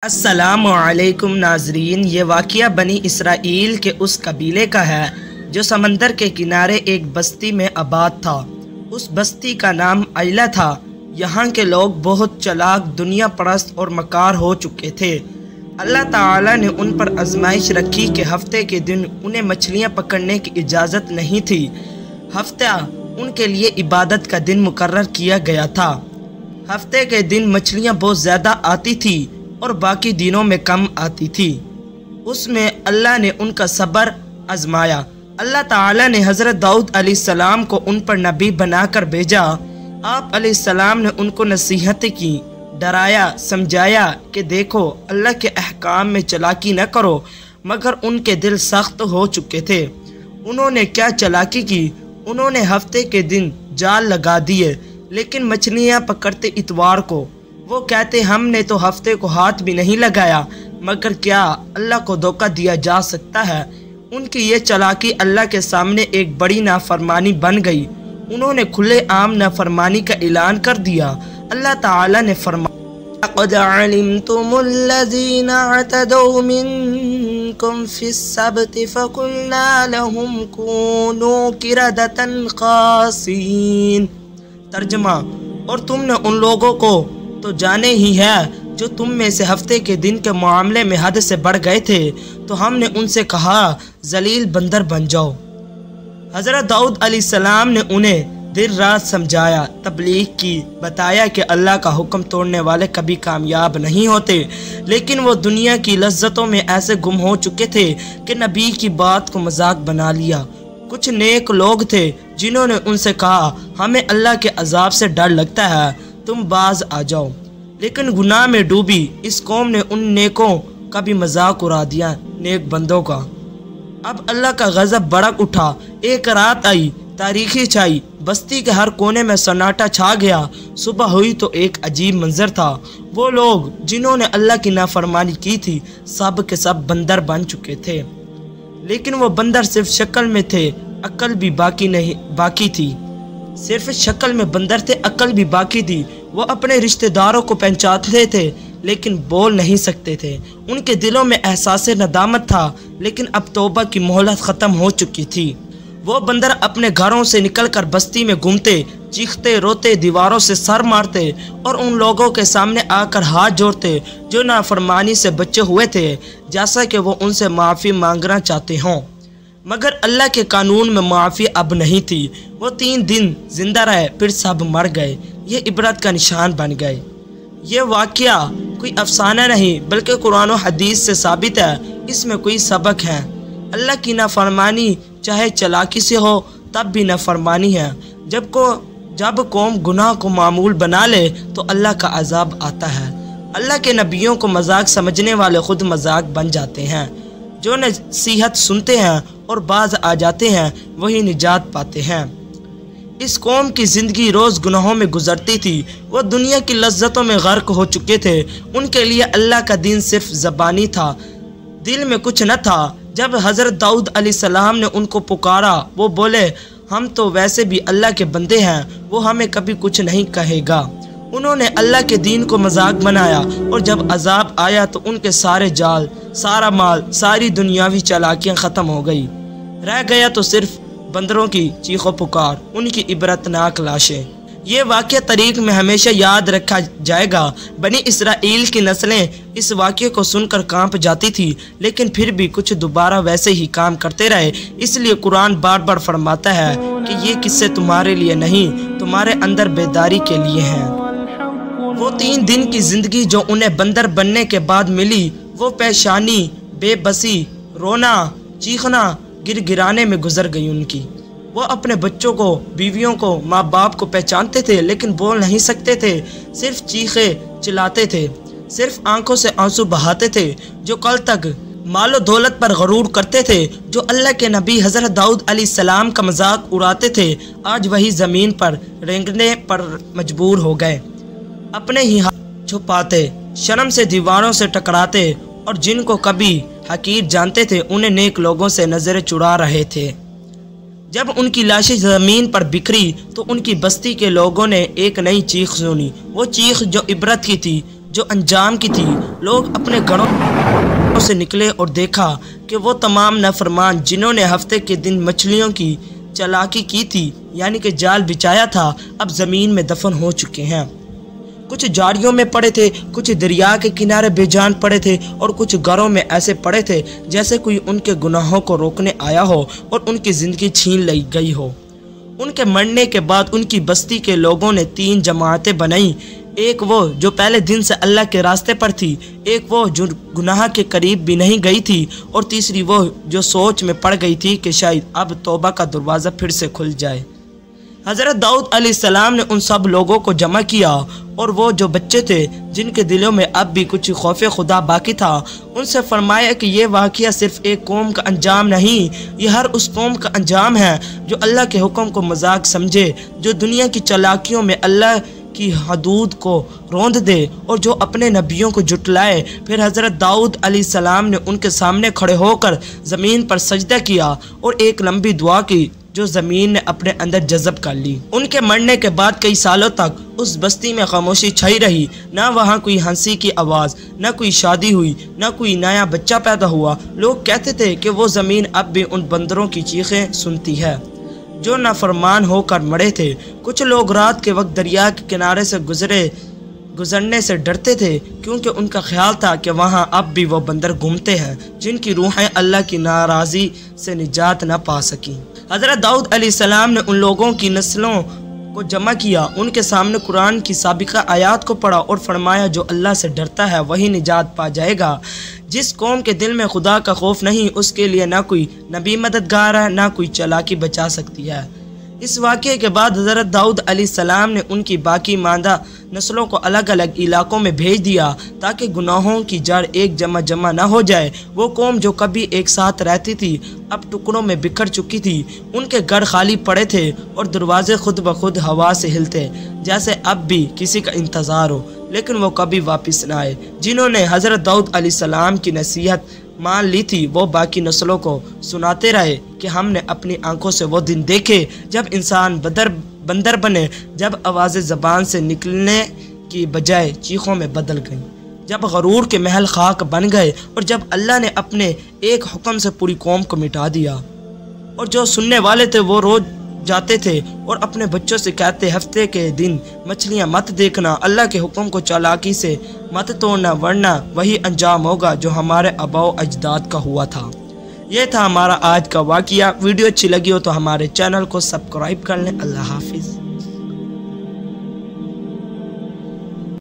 السلام علیکم ناظرین، یہ واقعہ بنی اسرائیل کے اس قبیلے کا ہے جو سمندر کے کنارے ایک بستی میں آباد تھا۔ اس بستی کا نام ایلہ تھا۔ یہاں کے لوگ بہت چلاک، دنیا پرست اور مکار ہو چکے تھے۔ اللہ تعالیٰ نے ان پر آزمائش رکھی کہ ہفتے کے دن انہیں مچھلیاں پکڑنے کی اجازت نہیں تھی۔ ہفتہ ان کے لیے عبادت کا دن مقرر کیا گیا تھا۔ ہفتے کے دن مچھلیاں بہت زیادہ آتی تھی اور باقی دنوں میں کم آتی تھی۔ اس میں اللہ نے ان کا صبر آزمایا۔ اللہ تعالیٰ نے حضرت داؤد علیہ السلام کو ان پر نبی بنا کر بھیجا۔ آپ علیہ السلام نے ان کو نصیحت کی، ڈرایا، سمجھایا کہ دیکھو اللہ کے احکام میں چلاکی نہ کرو، مگر ان کے دل سخت ہو چکے تھے۔ انہوں نے کیا چلاکی کی؟ انہوں نے ہفتے کے دن جال لگا دیے، لیکن مچھلیاں پکڑتے اتوار کو۔ وہ کہتے ہم نے تو ہفتے کو ہاتھ بھی نہیں لگایا، مگر کیا اللہ کو دھوکہ دیا جا سکتا ہے؟ ان کی یہ چلاکی اللہ کے سامنے ایک بڑی نافرمانی بن گئی۔ انہوں نے کھلے عام نافرمانی کا اعلان کر دیا۔ اللہ تعالیٰ نے فرمایا لَقَدْ عَلِمْتُمُ الَّذِينَ اعْتَدَوْا مِنْكُمْ فِي السَّبْتِ فَقُلْنَا لَهُمْ كُونُوا قِرَدَةً خَاسِئِينَ۔ ترجمہ: اور تم نے ان لوگوں کو تو جانے ہی ہے جو تم میں سے ہفتے کے دن کے معاملے میں حد سے بڑھ گئے تھے، تو ہم نے ان سے کہا ذلیل بندر بن جاؤ۔ حضرت داؤد علیہ السلام نے انہیں دن رات سمجھایا، تبلیغ کی، بتایا کہ اللہ کا حکم توڑنے والے کبھی کامیاب نہیں ہوتے، لیکن وہ دنیا کی لذتوں میں ایسے گم ہو چکے تھے کہ نبی کی بات کو مذاق بنا لیا۔ کچھ نیک لوگ تھے جنہوں نے ان سے کہا ہمیں اللہ کے عذاب سے ڈر لگتا ہے، تم باز آ جاؤ، لیکن گناہ میں ڈوبی اس قوم نے ان نیکوں کا بھی مذاق اڑا دیا، نیک بندوں کا۔ اب اللہ کا غضب بھڑک اٹھا۔ ایک رات آئی، تاریکی چھائی، بستی کے ہر کونے میں سناٹا چھا گیا۔ صبح ہوئی تو ایک عجیب منظر تھا۔ وہ لوگ جنہوں نے اللہ کی نافرمانی کی تھی سب کے سب بندر بن چکے تھے، لیکن وہ بندر صرف شکل میں تھے، عقل بھی باقی تھی۔ صرف شکل میں بندر تھے، عقل بھی باقی تھی۔ وہ اپنے رشتہ داروں کو پہچانتے تھے لیکن بول نہیں سکتے تھے۔ ان کے دلوں میں احساس ندامت تھا، لیکن اب توبہ کی مہلت ختم ہو چکی تھی۔ وہ بندر اپنے گھروں سے نکل کر بستی میں گھومتے، چیختے روتے، دیواروں سے سر مارتے اور ان لوگوں کے سامنے آ کر ہاتھ جوڑتے جو نافرمانی سے بچے ہوئے تھے، جیسا کہ وہ ان سے معافی مانگنا چاہتے ہوں، مگر اللہ کے قانون میں معافی اب نہیں تھی۔ وہ 3 دن زندہ رہے، پھر سب مر گئے۔ یہ عبرت کا نشان بن گئے۔ یہ واقعہ کوئی افسانہ نہیں بلکہ قرآن و حدیث سے ثابت ہے۔ اس میں کوئی سبق ہے۔ اللہ کی نافرمانی چاہے چلاکی سے ہو تب بھی نافرمانی ہے۔ جب قوم گناہ کو معمول بنا لے تو اللہ کا عذاب آتا ہے۔ اللہ کے نبیوں کو مذاق سمجھنے والے خود مذاق بن جاتے ہیں۔ جو نصیحت سنتے ہیں اور باز آ جاتے ہیں وہی نجات پاتے ہیں۔ اس قوم کی زندگی روز گناہوں میں گزرتی تھی۔ وہ دنیا کی لذتوں میں غرق ہو چکے تھے۔ ان کے لیے اللہ کا دین صرف زبانی تھا، دل میں کچھ نہ تھا۔ جب حضرت داؤد علیہ السلام نے ان کو پکارا، وہ بولے ہم تو ویسے بھی اللہ کے بندے ہیں، وہ ہمیں کبھی کچھ نہیں کہے گا۔ انہوں نے اللہ کے دین کو مذاق بنایا، اور جب عذاب آیا تو ان کے سارے جال، سارا مال، ساری دنیاوی چالاکیاں ختم ہو گئی۔ رہ گیا تو صرف بندروں کی چیخ و پکار، ان کی عبرتناک لاشیں۔ یہ واقعہ تاریخ میں ہمیشہ یاد رکھا جائے گا۔ بنی اسرائیل کی نسلیں اس واقعے کو سن کر کانپ جاتی تھی، لیکن پھر بھی کچھ دوبارہ ویسے ہی کام کرتے رہے۔ اس لیے قرآن بار بار فرماتا ہے کہ یہ قصے تمہارے لیے نہیں، تمہارے اندر بیداری کے لیے ہیں۔ وہ 3 دن کی زندگی جو انہیں بندر بننے کے بعد ملی، وہ پریشانی، بے بسی، رونا، چیخنا، گر گرانے میں گزر گئی ان کی۔ وہ اپنے بچوں کو، بیویوں کو، ماں باپ کو پہچانتے تھے لیکن بول نہیں سکتے تھے، صرف چیخے چلاتے تھے، صرف آنکھوں سے آنسو بہاتے تھے۔ جو کل تک مال و دولت پر غرور کرتے تھے، جو اللہ کے نبی حضرت داؤد علیہ السلام کا مذاق اڑاتے تھے، آج وہی زمین پر رینگنے پر مجبور ہو گئے۔ اپنے ہی ہاتھ چھپاتے، شرم سے دیواروں سے ٹکراتے، اور جن کو کبھی حقیر جانتے تھے انہیں نیک لوگوں سے نظریں چڑھا رہے تھے۔ جب ان کی لاشیں زمین پر بکھری تو ان کی بستی کے لوگوں نے ایک نئی چیخ سنی۔ وہ چیخ جو عبرت کی تھی، جو انجام کی تھی۔ لوگ اپنے گھروں سے نکلے اور دیکھا کہ وہ تمام نافرمان جنہوں نے ہفتے کے دن مچھلیوں کی چالاکی کی تھی یعنی کہ جال بچھایا تھا، اب زمین میں دفن ہو چکے ہیں۔ کچھ جاڑیوں میں پڑے تھے، کچھ دریا کے کنارے بے جان پڑے تھے اور کچھ گھروں میں ایسے پڑے تھے جیسے کوئی ان کے گناہوں کو روکنے آیا ہو اور ان کی زندگی چھین لی گئی ہو۔ ان کے مرنے کے بعد ان کی بستی کے لوگوں نے 3 جماعتیں بنائیں، ایک وہ جو پہلے دن سے اللہ کے راستے پر تھی، ایک وہ جو گناہ کے قریب بھی نہیں گئی تھی، اور تیسری وہ جو سوچ میں پڑ گئی تھی کہ شاید اب توبہ کا دروازہ پھر سے کھل جائے۔ حضرت داؤد علیہ السلام نے ان سب لوگوں کو جمع کیا اور وہ جو بچے تھے جن کے دلوں میں اب بھی کچھ خوف خدا باقی تھا، ان سے فرمایا کہ یہ واقعہ صرف ایک قوم کا انجام نہیں، یہ ہر اس قوم کا انجام ہے جو اللہ کے حکم کو مذاق سمجھے، جو دنیا کی چالاکیوں میں اللہ کی حدود کو روند دے اور جو اپنے نبیوں کو جھٹلائے۔ پھر حضرت داؤد علیہ السلام نے ان کے سامنے کھڑے ہو کر زمین پر سجدہ کیا اور ایک لمبی دعا کی جو زمین نے اپنے اندر جذب کر لی۔ ان کے مرنے کے بعد کئی سالوں تک اس بستی میں خاموشی چھائی رہی، نہ وہاں کوئی ہنسی کی آواز، نہ کوئی شادی ہوئی، نہ کوئی نیا بچہ پیدا ہوا۔ لوگ کہتے تھے کہ وہ زمین اب بھی ان بندروں کی چیخیں سنتی ہے جو نافرمان ہو کر مرے تھے۔ کچھ لوگ رات کے وقت دریا کے کنارے سے گزرنے سے ڈرتے تھے کیونکہ ان کا خیال تھا کہ وہاں اب بھی وہ بندر گھومتے ہیں جن کی روحیں اللہ کی ناراضی سے نجات نہ پا سکیں۔ حضرت داؤد علیہ السلام نے ان لوگوں کی نسلوں کو جمع کیا، ان کے سامنے قرآن کی سابقہ آیات کو پڑھا اور فرمایا جو اللہ سے ڈرتا ہے وہی نجات پا جائے گا۔ جس قوم کے دل میں خدا کا خوف نہیں اس کے لیے نہ کوئی نبی مددگار ہے نہ کوئی چالاکی بچا سکتی ہے۔ اس واقعے کے بعد حضرت داؤد علیہ السلام نے ان کی باقی ماندہ نسلوں کو الگ الگ علاقوں میں بھیج دیا تاکہ گناہوں کی جڑ ایک جمع نہ ہو جائے۔ وہ قوم جو کبھی ایک ساتھ رہتی تھی اب ٹکڑوں میں بکھر چکی تھی، ان کے گھر خالی پڑے تھے اور دروازے خود بخود ہوا سے ہلتے جیسے اب بھی کسی کا انتظار ہو، لیکن وہ کبھی واپس نہ آئے۔ جنہوں نے حضرت داؤد علیہ السلام کی نصیحت مان لی تھی وہ باقی نسلوں کو سناتے رہے کہ ہم نے اپنی آنکھوں سے وہ دن دیکھے جب انسان بندر بنے، جب آوازیں زبان سے نکلنے کی بجائے چیخوں میں بدل گئیں، جب غرور کے محل خاک بن گئے اور جب اللہ نے اپنے ایک حکم سے پوری قوم کو مٹا دیا۔ اور جو سننے والے تھے وہ روز جاتے تھے اور اپنے بچوں سے کہتے ہفتے کے دن مچھلیاں مت دیکھنا، اللہ کے حکم کو چالاکی سے مت توڑنا، ورنہ وہی انجام ہوگا جو ہمارے آباء و اجداد کا ہوا تھا۔ یہ تھا ہمارا آج کا واقعہ۔ ویڈیو اچھی لگی ہو تو ہمارے چینل کو سبسکرائب کر لیں۔ اللہ حافظ۔